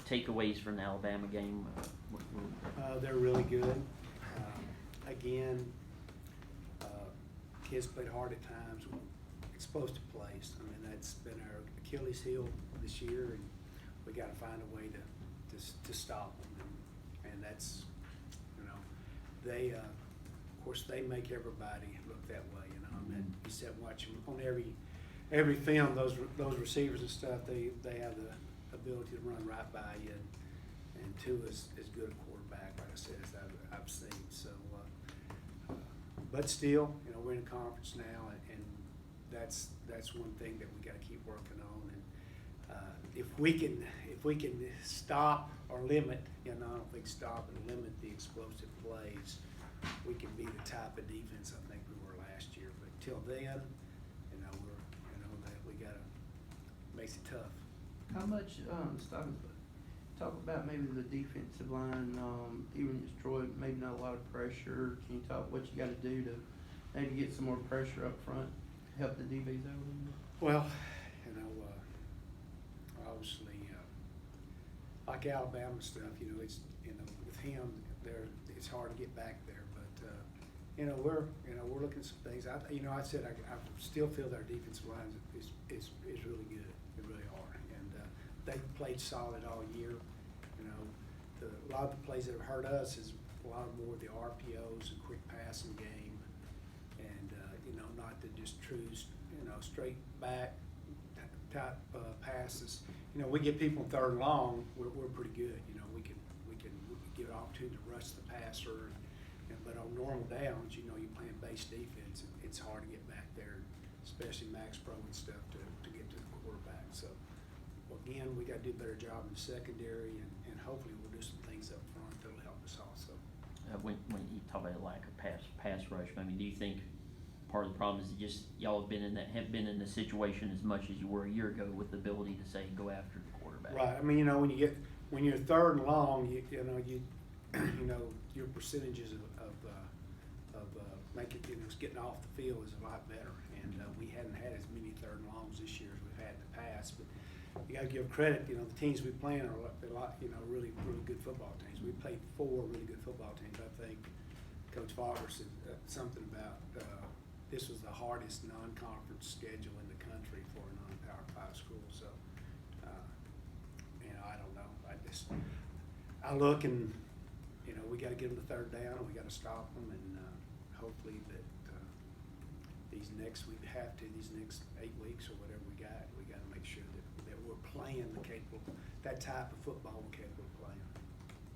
takeaways from the Alabama game? They're really good. Again, kids played hard at times, explosive plays. I mean, that's been our Achilles heel this year, and we got to find a way to stop them. And that's, they, of course, they make everybody look that way. I mean, you sit and watch them on every film. Those receivers and stuff, they have the ability to run right by you, and Tua is as good a quarterback, like I said, as I've seen. So, but still, we're in a conference now, and that's one thing that we got to keep working on. And if we can stop or limit, I don't think stop and limit the explosive plays, we can be the type of defense I think we were last year. But till then, we got to makes it tough. How much talk about maybe the defensive line, even Troy, maybe not a lot of pressure. Can you talk what you got to do to maybe get some more pressure up front, help the DBs out a little bit? Well, obviously, like Alabama stuff, it's with him it's hard to get back there, but we're looking at some things. I said I still feel that our defensive line is really good. They really are, and they played solid all year. A lot of the plays that have hurt us is a lot more of the RPOs and quick passing game, and not the just true straight back type passes. We get people in third and long, we're pretty good. We can give an opportunity to rush the passer, but on normal downs, you're playing base defense. It's hard to get back there, especially Max Pro and stuff to get to the quarterback. So again, we got to do a better job in the secondary, and hopefully we'll do some things up front that'll help us also. When you talk about a lack of pass rush, I mean, do you think part of the problem is just y'all have been in the situation as much as you were a year ago with the ability to say go after the quarterback? Right. I mean, when you're third and long, your percentages of making getting off the field is a lot better, and we hadn't had as many third and longs this year as we've had in the past. But you got to give credit. The teams we play are a lot, really good football teams. We played 4 really good football teams. I think Coach Fogger said something about this was the hardest non-conference schedule in the country for a non-Power 5 school. So, I don't know. I look and we got to get them to third down, and we got to stop them, and hopefully that these next 8 weeks or whatever we got to make sure that we're playing that type of football we're capable of playing.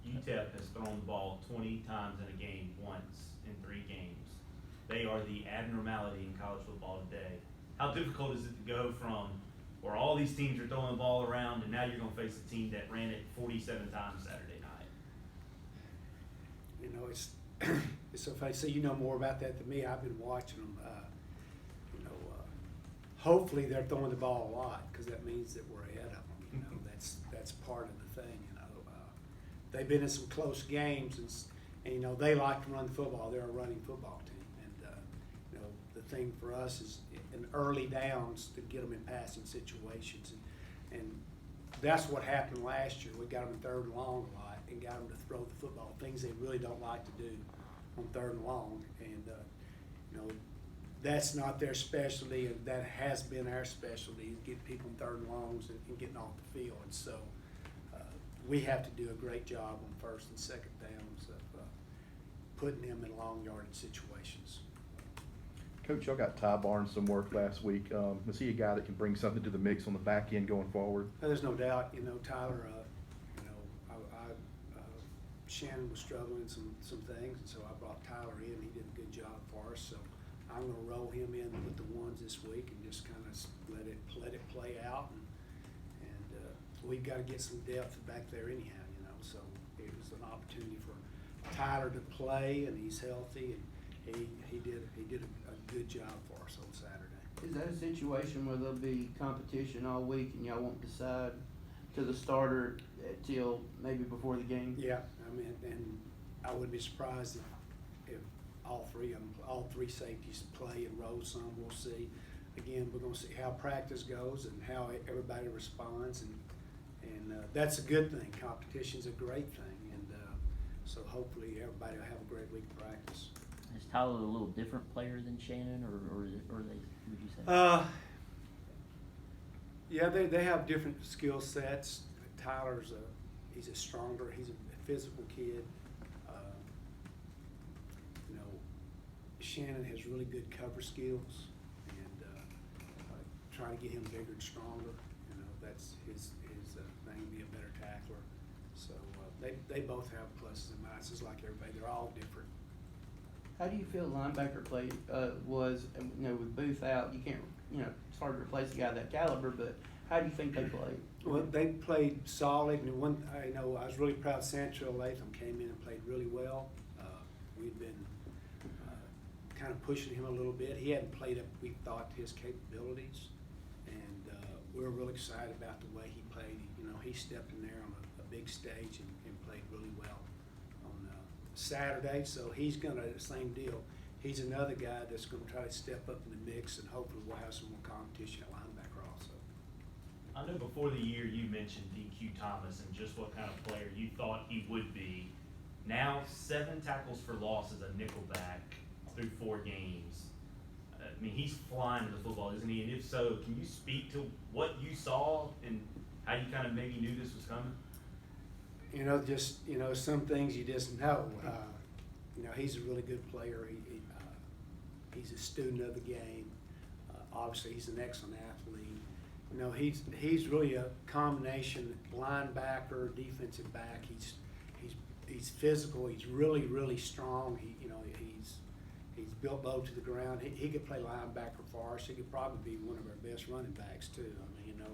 UTEP has thrown the ball 20 times in a game once in 3 games. They are the abnormality in college football today. How difficult is it to go from where all these teams are throwing the ball around, and now you're going to face a team that ran it 47 times Saturday night? It's so funny. So more about that than me. I've been watching them. Hopefully they're throwing the ball a lot, because that means that we're ahead of them. That's part of the thing. They've been in some close games, and they like to run the football. They're a running football team, and the thing for us is in early downs to get them in passing situations, and that's what happened last year. We got them in third and long a lot, and got them to throw the football, things they really don't like to do on third and long, and that's not their specialty, and that has been our specialty, get people in third and longs and getting off the field. And so we have to do a great job on first and second downs of putting them in long yardage situations. Coach, y'all got Ty Barnes some work last week. Is he a guy that can bring something to the mix on the back end going forward? There's no doubt. Tyler, Shannon was struggling some things, and so I brought Tyler in. He did a good job for us. So I'm going to roll him in with the ones this week and just kind of let it play out. And we've got to get some depth back there anyhow. So it was an opportunity for Tyler to play, and he's healthy, and he did a good job for us on Saturday. Is that a situation where there'll be competition all week and y'all won't decide to the starter till maybe before the game? Yeah, and I wouldn't be surprised if all three safeties play and roll some. We'll see. Again, we're going to see how practice goes and how everybody responds, and that's a good thing. Competition's a great thing, and so hopefully everybody will have a great week of practice. Is Tyler a little different player than Shannon, or they, would you say? Yeah, they have different skill sets. Tyler's he's a stronger, he's a physical kid. You know, Shannon has really good cover skills, and trying to get him bigger and stronger. You know, that's his thing, to be a better tackler. So they both have pluses and minuses like everybody. They're all different. How do you feel linebacker play was, you know, with Booth out, you can't, you know, it's hard to replace a guy of that caliber, but how do you think they played? Well, they played solid, and I was really proud Sancho Latham came in and played really well. We've been kind of pushing him a little bit. He hadn't played up, we thought, to his capabilities, and we were really excited about the way he played. You know, he stepped in there on a big stage and played really well on Saturday, so he's gonna, same deal. He's another guy that's gonna try to step up in the mix, and hopefully we'll have some more competition at linebacker also. I know before the year you mentioned DQ Thomas and just what kind of player you thought he would be. Now 7 tackles for loss as a nickelback through 4 games. I mean, he's flying to the football, isn't he? And if so, can you speak to what you saw and how you kind of maybe knew this was coming? You know, just, you know, some things you just know. You know, he's a really good player. He's a student of the game. Obviously, he's an excellent athlete. You know, he's really a combination linebacker, defensive back. He's physical. He's really strong. You know, he's built low to the ground. He could play linebacker for us. He could probably be one of our best running backs too. I mean, you know,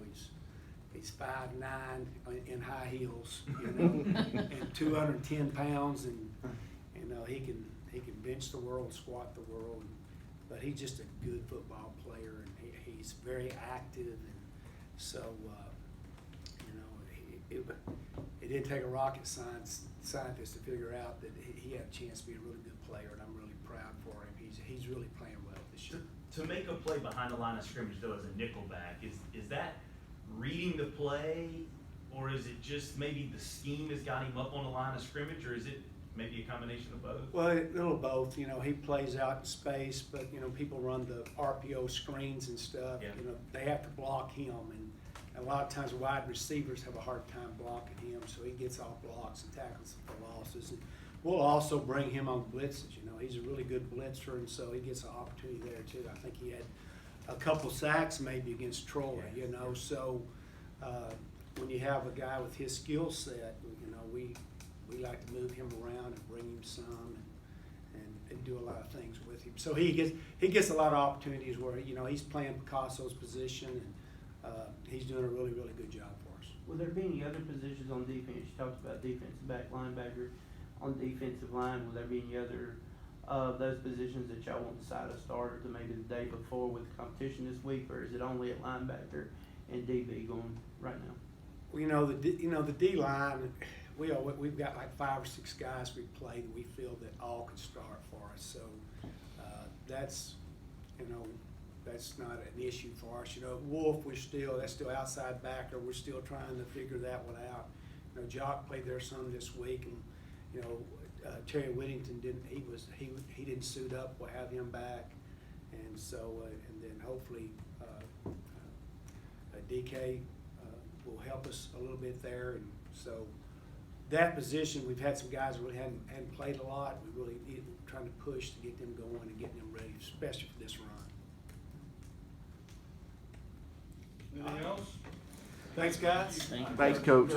he's 5'9" in high heels, you know, and 210 pounds, and you know he can bench the world, squat the world, but he's just a good football player, and he's very active, and so you know it didn't take a rocket scientist to figure out that he had a chance to be a really good player, and I'm really proud for him. He's really playing well this year. To make a play behind the line of scrimmage though as a nickelback, is that reading the play, or is it just maybe the scheme has got him up on the line of scrimmage, or is it maybe a combination of both? Well, a little of both. You know, he plays out in space, but you know, people run the RPO screens and stuff. Yeah. You know, they have to block him, and a lot of times wide receivers have a hard time blocking him, so he gets off blocks and tackles for losses. And we'll also bring him on blitzes. You know, he's a really good blitzer, and so he gets an opportunity there too. I think he had a couple sacks maybe against Troy. Yeah. You know, so when you have a guy with his skill set, you know, we like to move him around and bring him some and do a lot of things with him. So he gets a lot of opportunities where, you know, he's playing Picasso's position, and he's doing a really good job for us. Will there be any other positions on defense? You talked about defensive back, linebacker. On the defensive line, will there be any other of those positions that y'all want to decide a starter to maybe the day before with the competition this week, or is it only at linebacker and DB going right now? Well, you know the D line. We've got like 5 or 6 guys we played that we feel that all can start for us. So that's, you know, that's not an issue for us. You know, Wolf, that's still outside backer. We're still trying to figure that one out. You know, Jock played there some this week, and you know, Terry Whittington he didn't suit up. We'll have him back, and so and then hopefully DK will help us a little bit there, and so that position we've had some guys who really hadn't played a lot. We really trying to push to get them going and getting them ready, especially for this run. Anything else? Thanks, guys. Thank you. Thanks, Coach.